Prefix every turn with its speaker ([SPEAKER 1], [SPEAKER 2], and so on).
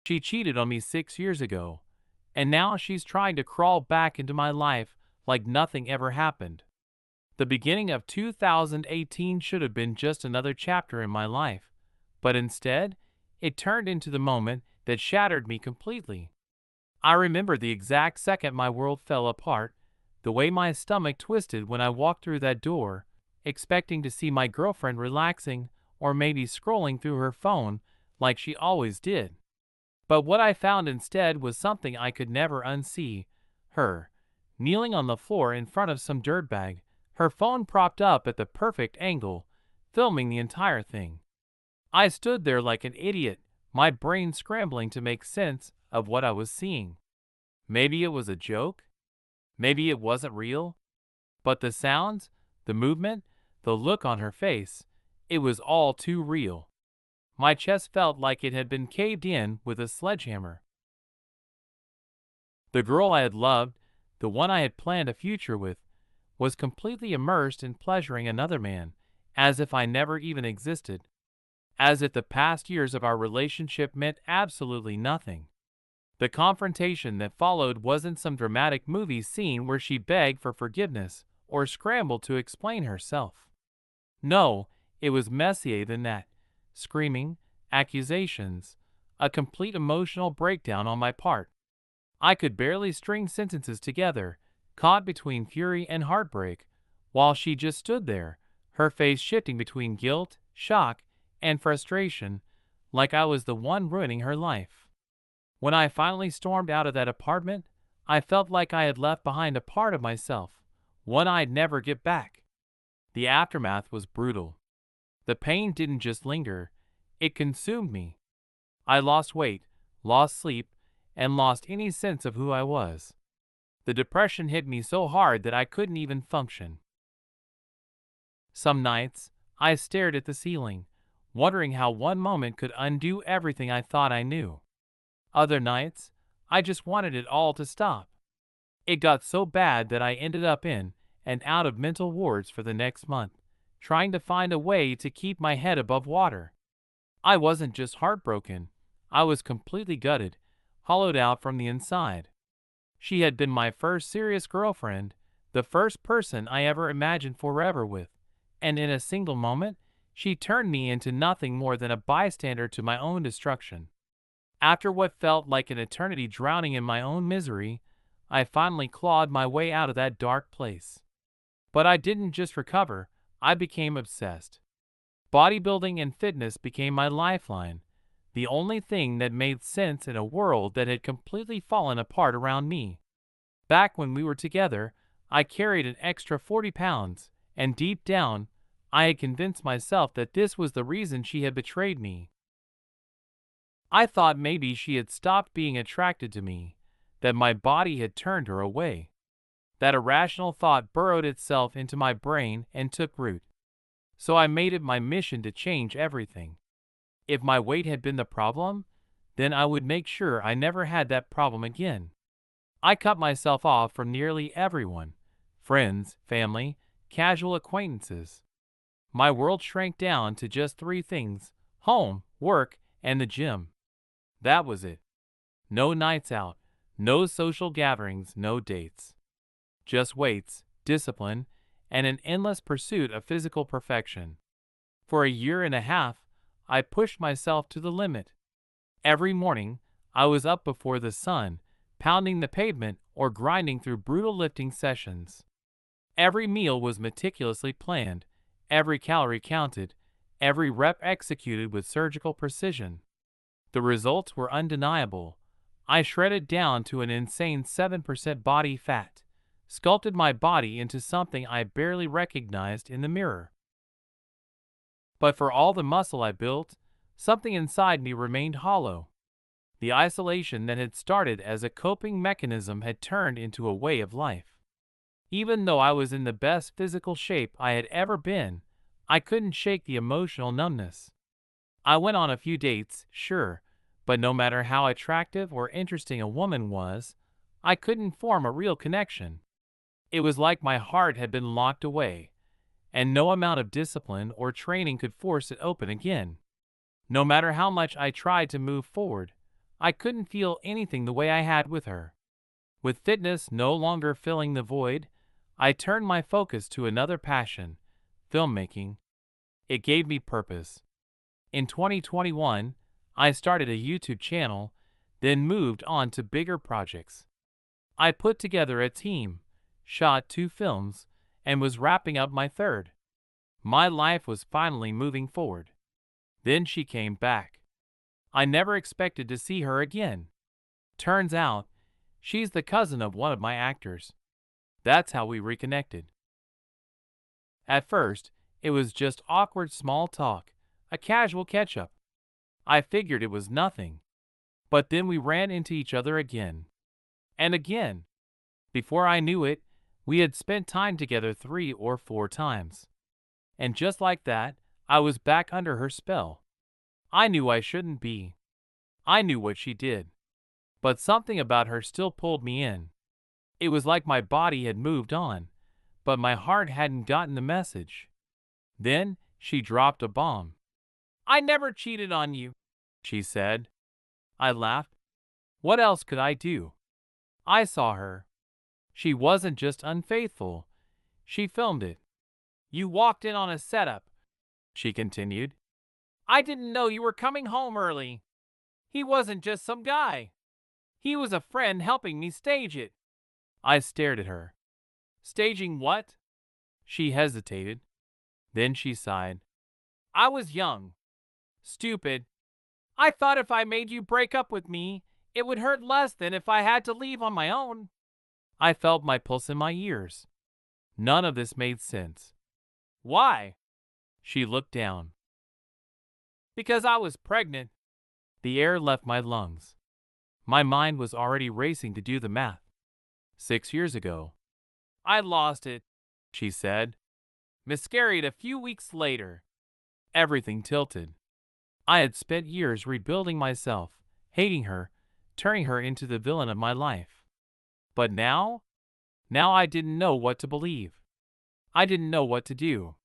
[SPEAKER 1] She cheated on me 6 years ago, and now she's trying to crawl back into my life like nothing ever happened. The beginning of 2018 should have been just another chapter in my life, but instead, it turned into the moment that shattered me completely. I remember the exact second my world fell apart, the way my stomach twisted when I walked through that door, expecting to see my girlfriend relaxing or maybe scrolling through her phone like she always did. But what I found instead was something I could never unsee: her, kneeling on the floor in front of some dirtbag, her phone propped up at the perfect angle, filming the entire thing. I stood there like an idiot, my brain scrambling to make sense of what I was seeing. Maybe it was a joke? Maybe it wasn't real? But the sounds, the movement, the look on her face, it was all too real. My chest felt like it had been caved in with a sledgehammer. The girl I had loved, the one I had planned a future with, was completely immersed in pleasuring another man, as if I never even existed, as if the past years of our relationship meant absolutely nothing. The confrontation that followed wasn't some dramatic movie scene where she begged for forgiveness or scrambled to explain herself. No, it was messier than that. Screaming, accusations, a complete emotional breakdown on my part. I could barely string sentences together, caught between fury and heartbreak, while she just stood there, her face shifting between guilt, shock, and frustration, like I was the one ruining her life. When I finally stormed out of that apartment, I felt like I had left behind a part of myself, one I'd never get back. The aftermath was brutal. The pain didn't just linger, it consumed me. I lost weight, lost sleep, and lost any sense of who I was. The depression hit me so hard that I couldn't even function. Some nights, I stared at the ceiling, wondering how one moment could undo everything I thought I knew. Other nights, I just wanted it all to stop. It got so bad that I ended up in and out of mental wards for the next month, trying to find a way to keep my head above water. I wasn't just heartbroken, I was completely gutted, hollowed out from the inside. She had been my first serious girlfriend, the first person I ever imagined forever with, and in a single moment, she turned me into nothing more than a bystander to my own destruction. After what felt like an eternity drowning in my own misery, I finally clawed my way out of that dark place. But I didn't just recover, I became obsessed. Bodybuilding and fitness became my lifeline, the only thing that made sense in a world that had completely fallen apart around me. Back when we were together, I carried an extra 40 pounds, and deep down, I had convinced myself that this was the reason she had betrayed me. I thought maybe she had stopped being attracted to me, that my body had turned her away. That irrational thought burrowed itself into my brain and took root. So I made it my mission to change everything. If my weight had been the problem, then I would make sure I never had that problem again. I cut myself off from nearly everyone: friends, family, casual acquaintances. My world shrank down to just three things: home, work, and the gym. That was it. No nights out, no social gatherings, no dates. Just weights, discipline, and an endless pursuit of physical perfection. For a year and a half, I pushed myself to the limit. Every morning, I was up before the sun, pounding the pavement or grinding through brutal lifting sessions. Every meal was meticulously planned, every calorie counted, every rep executed with surgical precision. The results were undeniable. I shredded down to an insane 7% body fat, sculpted my body into something I barely recognized in the mirror. But for all the muscle I built, something inside me remained hollow. The isolation that had started as a coping mechanism had turned into a way of life. Even though I was in the best physical shape I had ever been, I couldn't shake the emotional numbness. I went on a few dates, sure, but no matter how attractive or interesting a woman was, I couldn't form a real connection. It was like my heart had been locked away, and no amount of discipline or training could force it open again. No matter how much I tried to move forward, I couldn't feel anything the way I had with her. With fitness no longer filling the void, I turned my focus to another passion, filmmaking. It gave me purpose. In 2021, I started a YouTube channel, then moved on to bigger projects. I put together a team, shot 2 films, and was wrapping up my third. My life was finally moving forward. Then she came back. I never expected to see her again. Turns out, she's the cousin of one of my actors. That's how we reconnected. At first, it was just awkward small talk, a casual catch-up. I figured it was nothing. But then we ran into each other again. And again. Before I knew it, we had spent time together 3 or 4 times. And just like that, I was back under her spell. I knew I shouldn't be. I knew what she did. But something about her still pulled me in. It was like my body had moved on, but my heart hadn't gotten the message. Then she dropped a bomb. "I never cheated on you," she said. I laughed. What else could I do? I saw her. She wasn't just unfaithful. She filmed it. "You walked in on a setup," she continued. "I didn't know you were coming home early. He wasn't just some guy. He was a friend helping me stage it." I stared at her. "Staging what?" She hesitated. Then she sighed. "I was young. Stupid. I thought if I made you break up with me, it would hurt less than if I had to leave on my own." I felt my pulse in my ears. None of this made sense. "Why?" She looked down. "Because I was pregnant." The air left my lungs. My mind was already racing to do the math. 6 years ago. "I lost it," she said. "Miscarried a few weeks later." Everything tilted. I had spent years rebuilding myself, hating her, turning her into the villain of my life. But now I didn't know what to believe. I didn't know what to do.